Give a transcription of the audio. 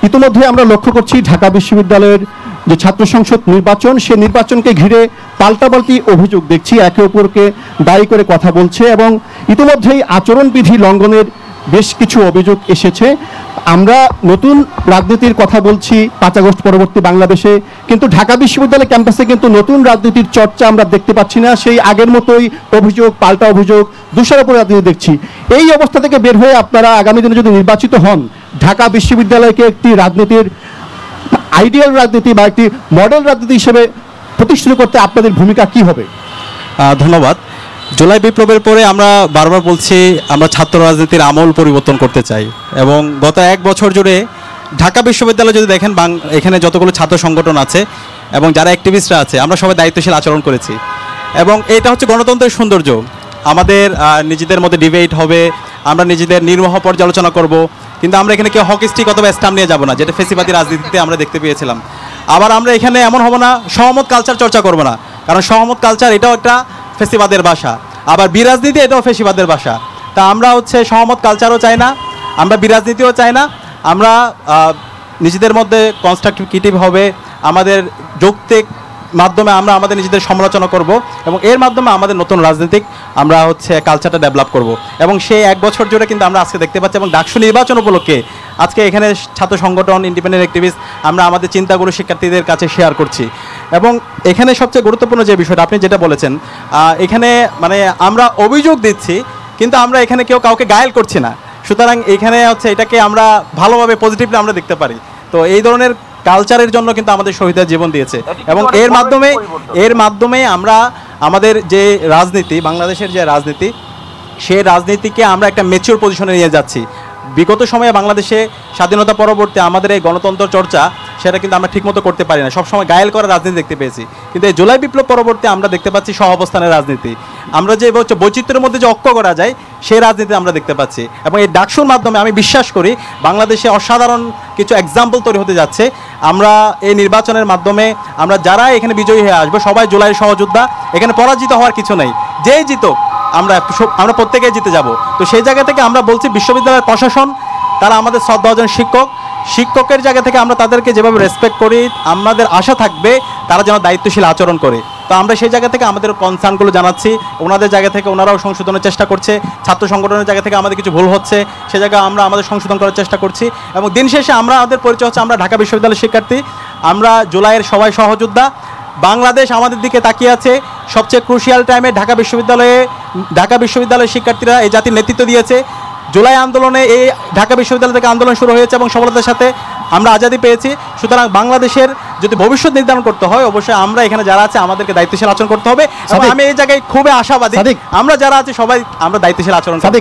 ইতিমধ্যে আমরা লক্ষ্য করছি ঢাকা বিশ্ববিদ্যালয়ের যে ছাত্র সংসদ নির্বাচন, সে নির্বাচনকে ঘিরে পাল্টাপাল্টি অভিযোগ দেখছি, একে অপরকে দায়ী করে কথা বলছে এবং ইতিমধ্যেই আচরণবিধি লঙ্ঘনের বেশ কিছু অভিযোগ এসেছে। আমরা নতুন রাজনীতির কথা বলছি 5 আগস্ট পরবর্তী বাংলাদেশে, কিন্তু ঢাকা বিশ্ববিদ্যালয় ক্যাম্পাসে কিন্তু নতুন রাজনীতির চর্চা আমরা দেখতে পাচ্ছি না। সেই আগের মতোই অভিযোগ, পাল্টা অভিযোগ, দোষারোপ রাজনীতি দেখছি। এই অবস্থা থেকে বের হয়ে আপনারা আগামী দিনে যদি নির্বাচিত হন, ঢাকা বিশ্ববিদ্যালয়কে একটি রাজনীতির আইডিয়াল রাজনীতি বা একটি মডেল রাজনীতি হিসেবে প্রতিষ্ঠিত করতে আপনাদের ভূমিকা কি হবে? ধন্যবাদ। জুলাই বিপ্লবের পরে আমরা বারবার বলছি আমরা ছাত্র রাজনীতির আমূল পরিবর্তন করতে চাই এবং গত 1 বছর জুড়ে ঢাকা বিশ্ববিদ্যালয় যদি দেখেন এখানে যতগুলো ছাত্র সংগঠন আছে এবং যারা অ্যাক্টিভিস্টরা আছে, আমরা সবাই দায়িত্বশীল আচরণ করেছি এবং এটা হচ্ছে গণতন্ত্রের সৌন্দর্য। আমাদের নিজেদের মধ্যে ডিবেট হবে, আমরা নিজেদের নির্মোহ পর্যালোচনা করব, কিন্তু আমরা এখানে কেউ হকি স্টিক অথবা স্টাম্প নিয়ে যাব না, যেটা ফেসিবাদী রাজনীতিতে আমরা দেখতে পেয়েছিলাম। আবার আমরা এখানে এমন হব না সহমত কালচার চর্চা করব না, কারণ সহমত কালচার এটাও একটা ফেসিবাদের ভাষা, আবার বিরাজনীতি এটাও ফেসিবাদের ভাষা। তা আমরা হচ্ছে সহমত কালচারও চাই না, আমরা বিরাজনীতিও চাই না। আমরা নিজেদের মধ্যে কনস্ট্রাকটিভ হবে, আমাদের যৌক্তিক মাধ্যমে আমরা আমাদের নিজেদের সমালোচনা করব এবং এর মাধ্যমে আমাদের নতুন রাজনৈতিক আমরা হচ্ছে কালচারটা ডেভেলপ করব এবং সেই 1 বছর জুড়ে কিন্তু আমরা আজকে দেখতে পাচ্ছি এবং ডাকসু নির্বাচন উপলক্ষে আজকে এখানে ছাত্র সংগঠন, ইন্ডিপেন্ডেন্ট অ্যাক্টিভিস্ট, আমরা আমাদের চিন্তাগুলো শিক্ষার্থীদের কাছে শেয়ার করছি। এবং এখানে সবচেয়ে গুরুত্বপূর্ণ যে বিষয়টা আপনি যেটা বলেছেন, এখানে মানে আমরা অভিযোগ দিচ্ছি কিন্তু আমরা এখানে কেউ কাউকে ঘায়েল করছি না, সুতরাং এখানে হচ্ছে এটাকে আমরা ভালোভাবে পজিটিভলি আমরা দেখতে পারি। তো এই ধরনের কালচারের জন্য কিন্তু আমাদের শহীদরা জীবন দিয়েছে এবং এর মাধ্যমে আমরা আমাদের যে রাজনীতি, বাংলাদেশের যে রাজনীতি, সেই রাজনীতিকে আমরা একটা ম্যাচিউর পজিশনে নিয়ে যাচ্ছি। বিগত সময়ে বাংলাদেশে স্বাধীনতা পরবর্তী আমাদের এই গণতন্ত্র চর্চা সেটা কিন্তু আমরা ঠিকমতো করতে পারি না, সবসময় ঘায়েল করা রাজনীতি দেখতে পেয়েছি। কিন্তু এই জুলাই বিপ্লব পরবর্তী আমরা দেখতে পাচ্ছি সহাবস্থানের রাজনীতি, আমরা যে বৈচিত্র্যের মধ্যে যে ঐক্য করা যায় সেই রাজনীতি আমরা দেখতে পাচ্ছি এবং এই ডাকসুর মাধ্যমে আমি বিশ্বাস করি বাংলাদেশে অসাধারণ কিছু এক্সাম্পল তৈরি হতে যাচ্ছে। আমরা এই নির্বাচনের মাধ্যমে আমরা যারা এখানে বিজয়ী হয়ে আসবো সবাই জুলাইয়ের সহযোদ্ধা, এখানে পরাজিত হওয়ার কিছু নেই, যেই জিতুক আমরা প্রত্যেকেই জিতে যাব। তো সেই জায়গা থেকে আমরা বলছি বিশ্ববিদ্যালয়ের প্রশাসন তারা আমাদের শ্রদ্ধাভাজন শিক্ষকের জায়গা থেকে আমরা তাদেরকে যেভাবে রেসপেক্ট করি, আমাদের আশা থাকবে তারা যেন দায়িত্বশীল আচরণ করে। তো আমরা সেই জায়গা থেকে আমাদের কনসার্নগুলো জানাচ্ছি, ওনাদের জায়গা থেকে ওনারাও সংশোধনের চেষ্টা করছে, ছাত্র সংগঠনের জায়গা থেকে আমাদের কিছু ভুল হচ্ছে সে জায়গায় আমরা আমাদের সংশোধন করার চেষ্টা করছি এবং দিন শেষে আমাদের পরিচয় হচ্ছে আমরা ঢাকা বিশ্ববিদ্যালয়ের শিক্ষার্থী, আমরা জুলাইয়ের সবাই সহযোদ্ধা। বাংলাদেশ আমাদের দিকে তাকিয়ে আছে, সবচেয়ে ক্রুশিয়াল টাইমে ঢাকা বিশ্ববিদ্যালয়ের শিক্ষার্থীরা এই জাতির নেতৃত্ব দিয়েছে। জুলাই আন্দোলনে এই ঢাকা বিশ্ববিদ্যালয় থেকে আন্দোলন শুরু হয়েছে এবং সফলতার সাথে আমরা আজাদি পেয়েছি। সুতরাং বাংলাদেশের যদি ভবিষ্যৎ নির্ধারণ করতে হয় অবশ্যই আমরা এখানে যারা আছে আমাদেরকে দায়িত্বশীল আচরণ করতে হবে এবং আমি এই জায়গায় খুবই আশাবাদী আমরা যারা আছে সবাই আমরা দায়িত্বশীল আচরণ করব।